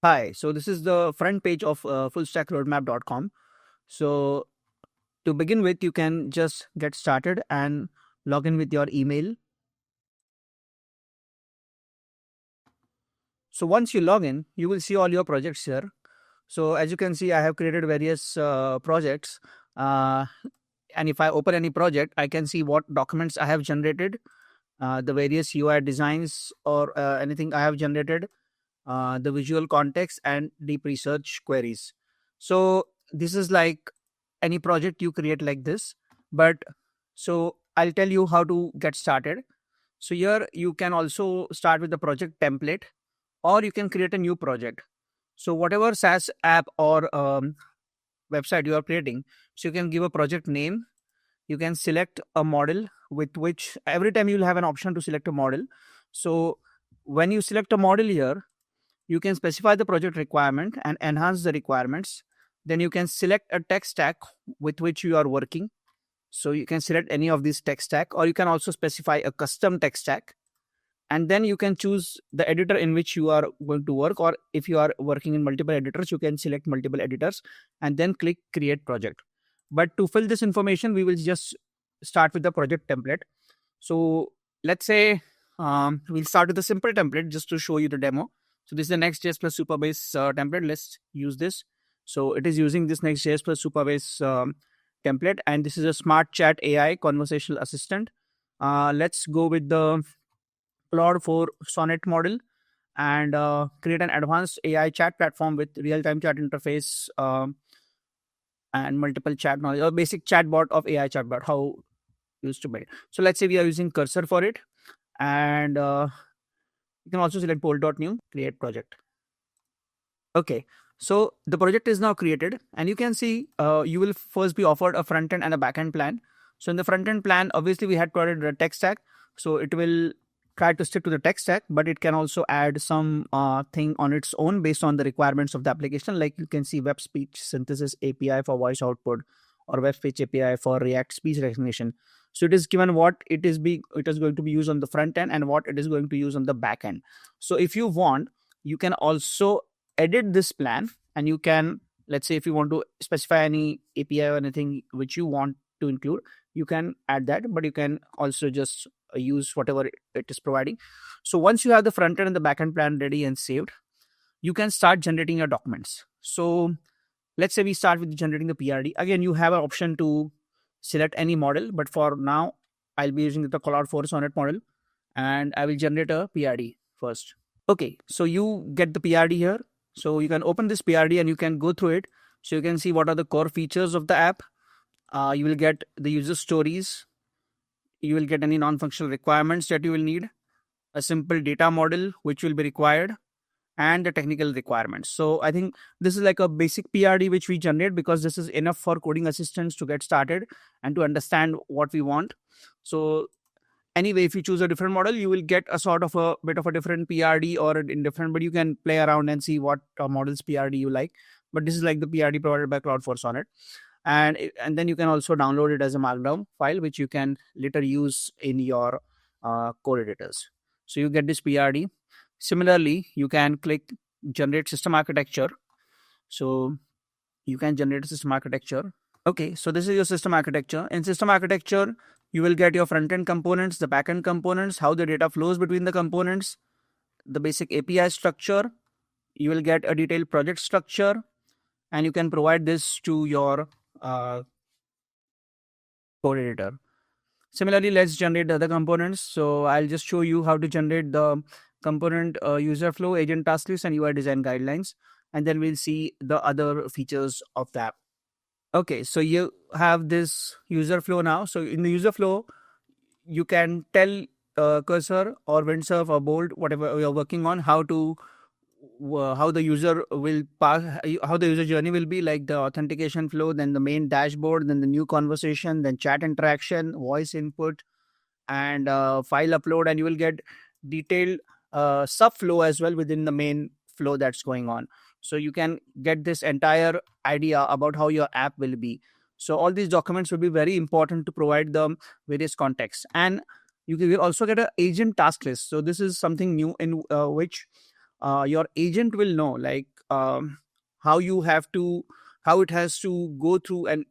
Hi, so this is the front page of fullstackroadmap.com. So to begin with, you can just get started and log in with your email. So once you log in, you will see all your projects here. So as you can see, I have created various projects. And if I open any project, I can see what documents I have generated, the various UI designs or anything I have generated, the visual context and deep research queries. So this is like any project you create like this. But so I'll tell you how to get started. So here you can also start with the project template, or you can create a new project. So whatever SaaS app or website you are creating, so you can give a project name. You can select a model with which every time you'll have an option to select a model. So when you select a model here, you can specify the project requirement and enhance the requirements. Then you can select a tech stack with which you are working. So you can select any of these tech stack, or you can also specify a custom tech stack. And then you can choose the editor in which you are going to work, or if you are working in multiple editors, you can select multiple editors and then click create project. But to fill this information, we will just start with the project template. So let's say we'll start with a simple template just to show you the demo. So this is the Next.js plus Supabase template. Let's use this. So it is using this Next.js plus Supabase template, and this is a smart chat AI conversational assistant. Let's go with the Claude 4 Sonnet model and create an advanced AI chat platform with real-time chat interface and multiple chat knowledge, or basic chatbot of AI chatbot, how used to be. So let's say we are using Cursor for it, and you can also select Bolt.new, create project. Okay, so the project is now created, and you can see you will first be offered a front end and a back end plan. So in the front end plan, obviously we had provided a tech stack, so it will try to stick to the tech stack, but it can also add some thing on its own based on the requirements of the application. Like you can see web speech synthesis API for voice output, or web speech API for React speech recognition. So it is given what it is going to be used on the front end and what it is going to use on the back end. So if you want, you can also edit this plan, and you can, let's say if you want to specify any API or anything which you want to include, you can add that, but you can also just use whatever it is providing. So once you have the front end and the back end plan ready and saved, you can start generating your documents. So let's say we start with generating the PRD. Again, you have an option to select any model, but for now I'll be using the Claude 4 Sonnet model, and I will generate a PRD first. Okay, so you get the PRD here. So you can open this PRD and you can go through it. So you can see what are the core features of the app. You will get the user stories. You will get any non-functional requirements that you will need, a simple data model which will be required, and the technical requirements. So I think this is like a basic PRD which we generate, because this is enough for coding assistants to get started and to understand what we want. So anyway, if you choose a different model, you will get a sort of a bit of a different PRD or in different, but you can play around and see what models PRD you like. But this is like the PRD provided by Claude 4 Sonnet. And then you can also download it as a markdown file, which you can later use in your code editors. So you get this PRD. Similarly, you can click generate system architecture. So you can generate a system architecture. Okay, so this is your system architecture. In system architecture, you will get your front-end components, the back-end components, how the data flows between the components, the basic API structure. You will get a detailed project structure, and you can provide this to your code editor. Similarly, let's generate the other components. So I'll just show you how to generate the component user flow, agent task list, and UI design guidelines. And then we'll see the other features of the app. Okay, so you have this user flow now. So in the user flow, you can tell Cursor or Windsurf or Bolt, whatever you're working on, how the user will pass, how the user journey will be, like the authentication flow, then the main dashboard, then the new conversation, then chat interaction, voice input, and file upload, and you will get detailed sub flow as well within the main flow that's going on. So you can get this entire idea about how your app will be. So all these documents will be very important to provide the various contexts. And you will also get an agent task list. So this is something new in which your agent will know, like how you have to how it has to go through and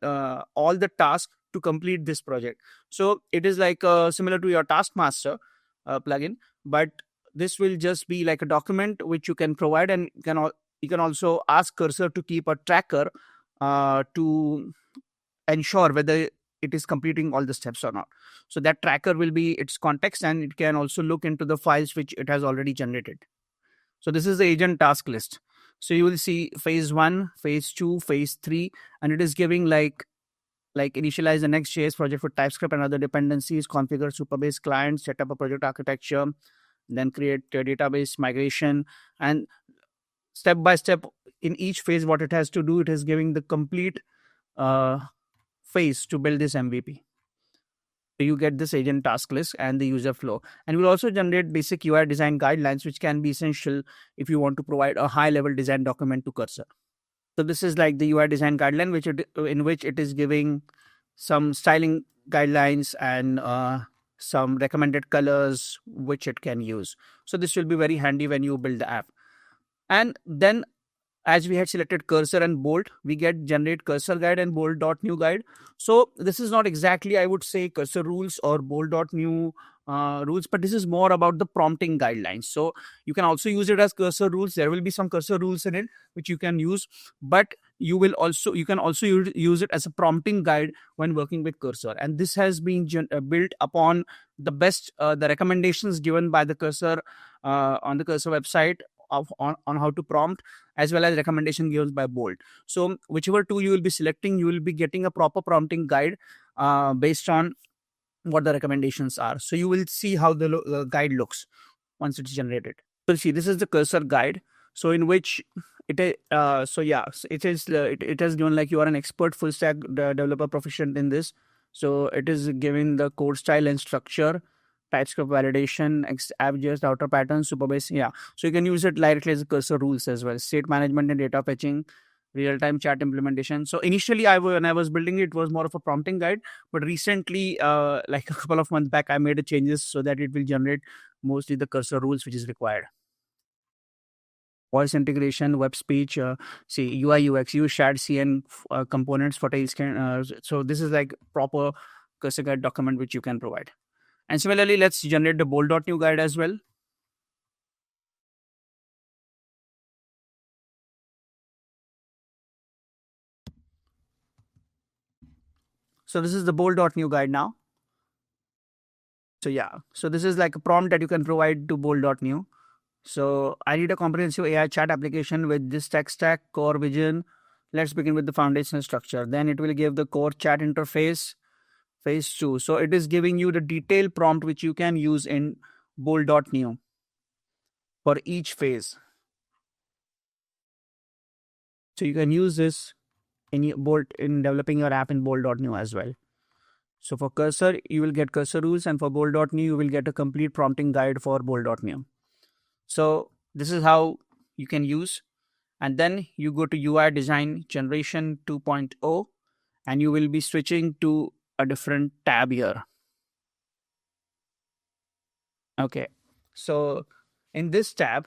all the tasks to complete this project. So it is like similar to your taskmaster plugin, but this will just be like a document which you can provide, and you can also ask cursor to keep a tracker to ensure whether it is completing all the steps or not. So that tracker will be its context, and it can also look into the files which it has already generated. So this is the agent task list. So you will see phase 1, phase 2, phase 3, and it is giving like initialize the Next.js project for TypeScript and other dependencies, configure Supabase client, set up a project architecture, then create a database migration, and step by step in each phase what it has to do. It is giving the complete uh, phase to build this MVP. So you get this agent task list and the user flow, and we'll also generate basic UI design guidelines, which can be essential if you want to provide a high level design document to cursor. So this is like the UI design guideline, in which it is giving some styling guidelines and some recommended colors which it can use. So this will be very handy when you build the app. And then, as we had selected cursor and bolt, we get generate cursor guide and bolt.new guide. So this is not exactly, I would say, cursor rules or bolt.new rules, but this is more about the prompting guidelines. So you can also use it as cursor rules. There will be some cursor rules in it which you can use, but you can also use it as a prompting guide when working with cursor. And this has been built upon the recommendations given by the cursor on the cursor website on how to prompt, as well as recommendation given by Bolt. So whichever tool you will be selecting, you will be getting a proper prompting guide based on what the recommendations are. So you will see how the guide looks once it's generated. So see, this is the cursor guide. So in which it has given like you are an expert full stack developer proficient in this. So it is giving the code style and structure, TypeScript validation, App.js, outer patterns, Supabase. Yeah. So you can use it directly as a cursor rules as well. State management and data fetching, real-time chat implementation. So initially, when I was building it, it was more of a prompting guide. But recently, like a couple of months back, I made a changes so that it will generate mostly the cursor rules which is required. Voice integration, web speech, see UI UX, use shared CN components for tailscan. So this is like proper cursor guide document which you can provide. And similarly, let's generate the Bolt.new guide as well. So this is the Bolt.new guide now. So yeah, so this is like a prompt that you can provide to Bolt.new. So I need a comprehensive AI chat application with this tech stack, core vision. Let's begin with the foundational structure. Then it will give the core chat interface, phase 2. So it is giving you the detailed prompt which you can use in Bolt.new for each phase. So you can use this in developing your app in Bolt.new as well. So for cursor, you will get cursor rules, and for Bolt.new, you will get a complete prompting guide for Bolt.new. So this is how you can use. And then you go to UI design generation 2.0, and you will be switching to a different tab here. Okay. So in this tab,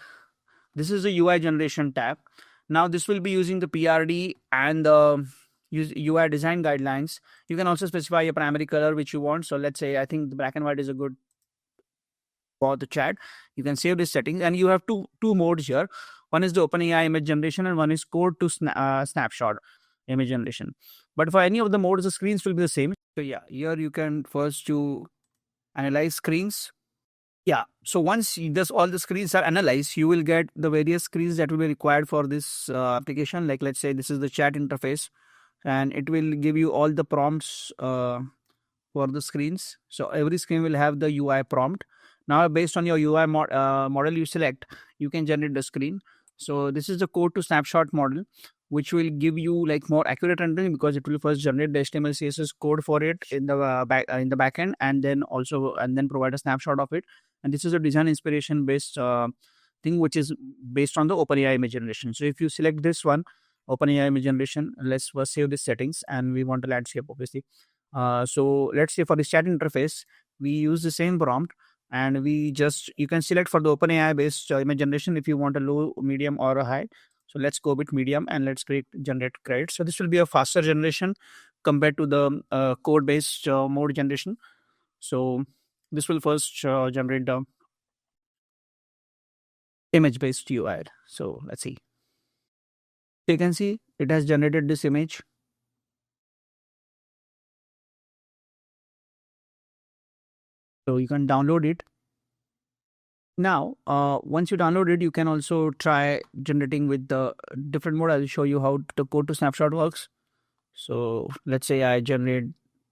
this is the UI generation tab. Now this will be using the PRD and the UI design guidelines. You can also specify a primary color which you want. So let's say I think the black and white is a good for the chat. You can save this settings, and you have two modes here. One is the OpenAI image generation, and one is code to snapshot image generation. But for any of the modes, the screens will be the same. So yeah, here you can first to analyze screens. Yeah, so once all the screens are analyzed, you will get the various screens that will be required for this application. Like let's say this is the chat interface, and it will give you all the prompts for the screens. So every screen will have the UI prompt. Now based on your UI model you select, you can generate the screen. So this is the code to snapshot model, which will give you like more accurate rendering, because it will first generate the HTML CSS code for it in the backend, and then provide a snapshot of it. And this is a design inspiration based thing which is based on the OpenAI image generation. So if you select this one, OpenAI image generation, let's first save these settings, and we want a landscape obviously. So let's say for this chat interface, we use the same prompt, and you can select for the OpenAI based image generation if you want a low, medium, or a high. So let's go with medium and let's generate credits. So this will be a faster generation compared to the code based mode generation. So this will first generate the image based UI. So let's see. You can see it has generated this image. So you can download it. Now, once you download it, you can also try generating with the different mode. I'll show you how the code to snapshot works. So let's say I generate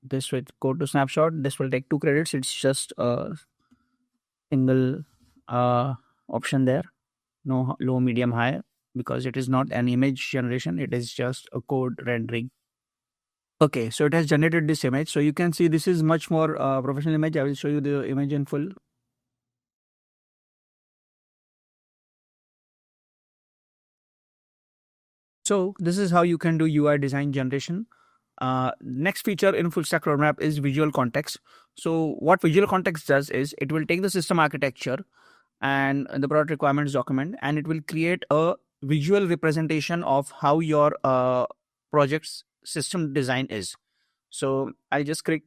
this with code to snapshot. This will take 2 credits. It's just a single option there. No low, medium, high, because it is not an image generation. It is just a code rendering. Okay, so it has generated this image. So you can see this is much more professional image. I will show you the image in full. So this is how you can do UI design generation. Next feature in full stack roadmap is visual context. So what visual context does is it will take the system architecture and the product requirements document, and it will create a visual representation of how your project's system design is. So I'll just click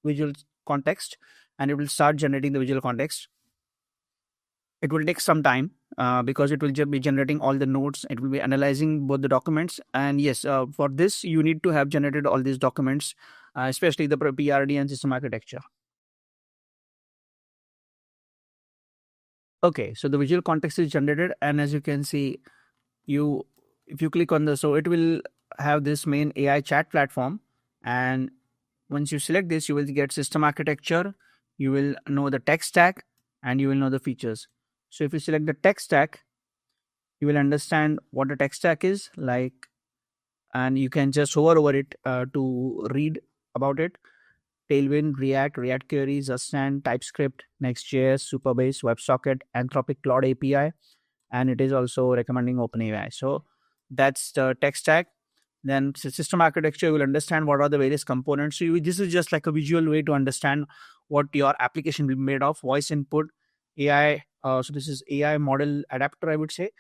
visual context and it will start generating the visual context. It will take some time because it will be generating all the nodes. It will be analyzing both the documents. And yes, for this, you need to have generated all these documents, especially the PRD and system architecture. Okay, so the visual context is generated. And as you can see, if you click on so it will have this main AI chat platform. And once you select this, you will get system architecture. You will know the tech stack and you will know the features. So if you select the tech stack, you will understand what the tech stack is like, and you can just hover over it to read about it. Tailwind, React Query, Zustand, TypeScript, Next.js, Supabase, WebSocket, Anthropic Cloud API, and it is also recommending OpenAI. So that's the tech stack. Then system architecture, you will understand what are the various components. So this is just like a visual way to understand what your application will be made of. Voice input, AI. So this is AI model adapter, I would say,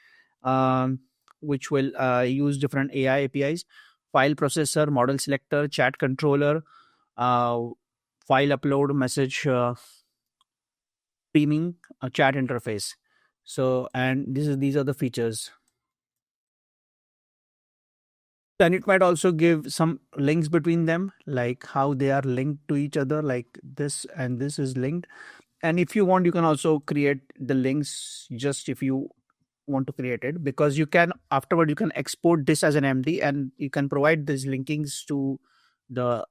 which will use different AI APIs. File processor, model selector, chat controller, file upload, message streaming, chat interface. So, and these are the features. And it might also give some links between them, like how they are linked to each other, like this and this is linked. And if you want, you can also create the links just if you want to create it, because you can afterward you can export this as an MD and you can provide these linkings to the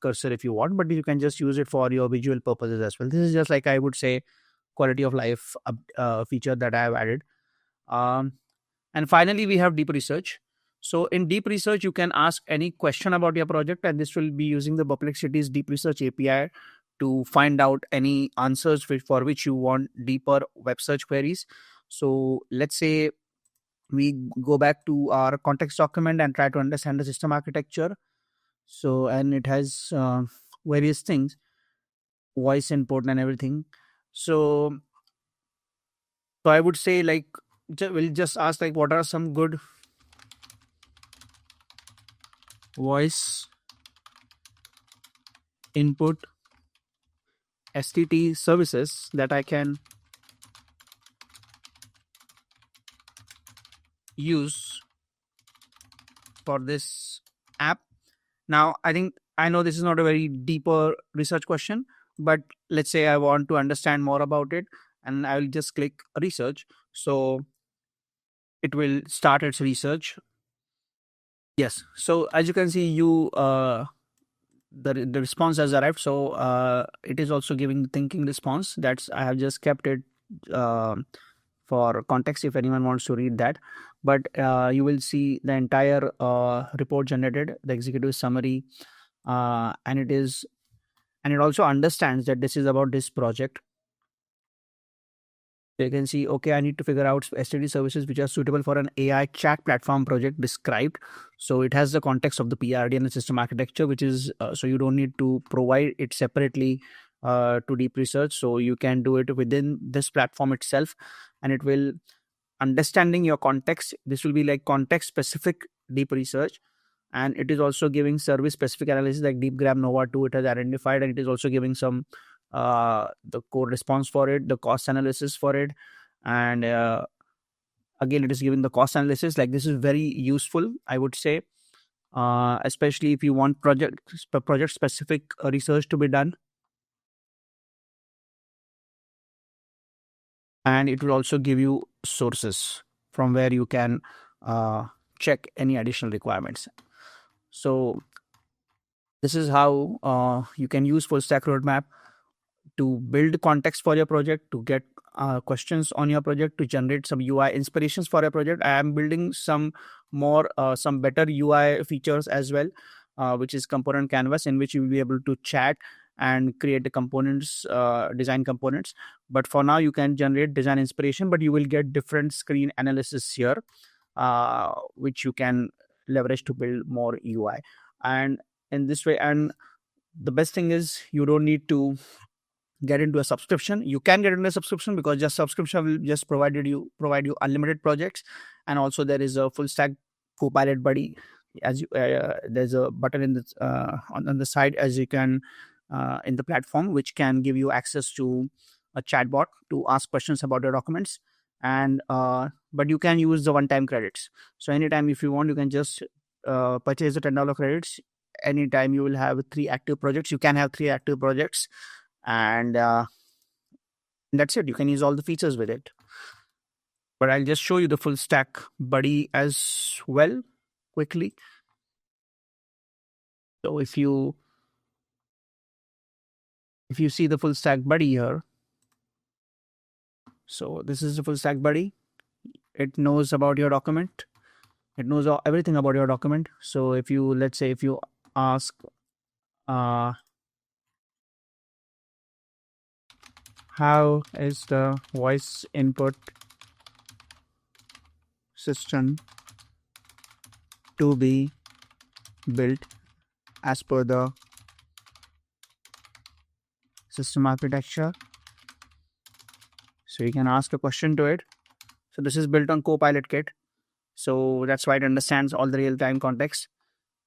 cursor if you want, but you can just use it for your visual purposes as well. This is just like, I would say, quality of life feature that I have added. um, and finally, we have deep research. So in deep research, you can ask any question about your project, and this will be using the Perplexity's deep research API to find out any answers for which you want deeper web search queries. So let's say we go back to our context document and try to understand the system architecture. So, and it has various things, voice input and everything. So, so I would say, like, we'll just ask, like, what are some good voice input STT services that I can use for this app. Now, I know this is not a very deeper research question, but let's say I want to understand more about it, and I will just click research. So it will start its research. Yes. So as you can see, the response has arrived. So it is also giving thinking response. That's I have just kept it for context if anyone wants to read that. But you will see the entire report generated, the executive summary, and it also understands that this is about this project. So you can see, okay, I need to figure out STD services which are suitable for an AI chat platform project described. So it has the context of the PRD and the system architecture, which is so you don't need to provide it separately to deep research. So you can do it within this platform itself, and it will understanding your context. This will be like context specific deep research, and it is also giving service specific analysis like DeepGraph, Nova 2. It has identified, and it is also giving some the code response for it, the cost analysis for it, and again it is giving the cost analysis. Like, this is very useful, I would say, especially if you want project specific research to be done. And it will also give you sources from where you can check any additional requirements. So this is how you can use full stack roadmap to build context for your project, to get questions on your project, to generate some UI inspirations for your project. I am building some better UI features as well, which is component canvas, in which you will be able to chat and create the components, design components. But for now, you can generate design inspiration, but you will get different screen analysis here, which you can leverage to build more UI. And in this way, and the best thing is, you don't need to get into a subscription. You can get into a subscription, because just subscription will just provide you unlimited projects. And also there is a full stack Copilot buddy, as you there's a button in the on the side, as you can in the platform, which can give you access to a chatbot to ask questions about your documents. And but you can use the one-time credits. So anytime if you want, you can just purchase the $10 credits. Anytime you will have 3 active projects, you can have 3 active projects, and that's it. You can use all the features with it. But I'll just show you the full stack buddy as well quickly. So if you see the full stack buddy here, so this is the full stack buddy. It knows about your document. It knows everything about your document. So if you, let's say, if you ask how is the voice input system to be built as per the system architecture, so you can ask a question to it. So this is built on Copilot Kit, so that's why it understands all the real-time context.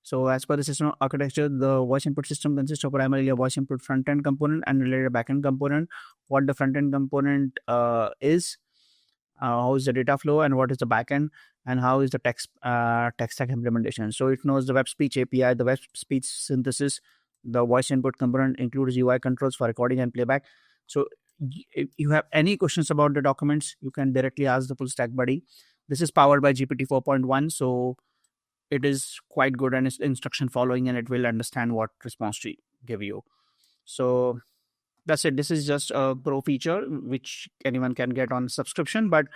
So as per the system architecture, the voice input system consists of primarily a voice input front-end component and related back-end component. What the front-end component is, how is the data flow, and what is the backend, and how is the text stack implementation. So it knows the web speech API, the web speech synthesis. The voice input component includes UI controls for recording and playback. So if you have any questions about the documents, you can directly ask the full stack buddy. This is powered by GPT 4.1, so it is quite good and it's instruction following, and it will understand what response to give you. So that's it. This is just a pro feature which anyone can get on subscription. But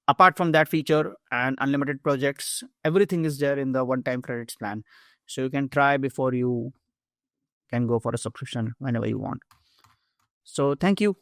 apart from that feature and unlimited projects, everything is there in the one-time credits plan. So you can try before you can go for a subscription whenever you want. So thank you.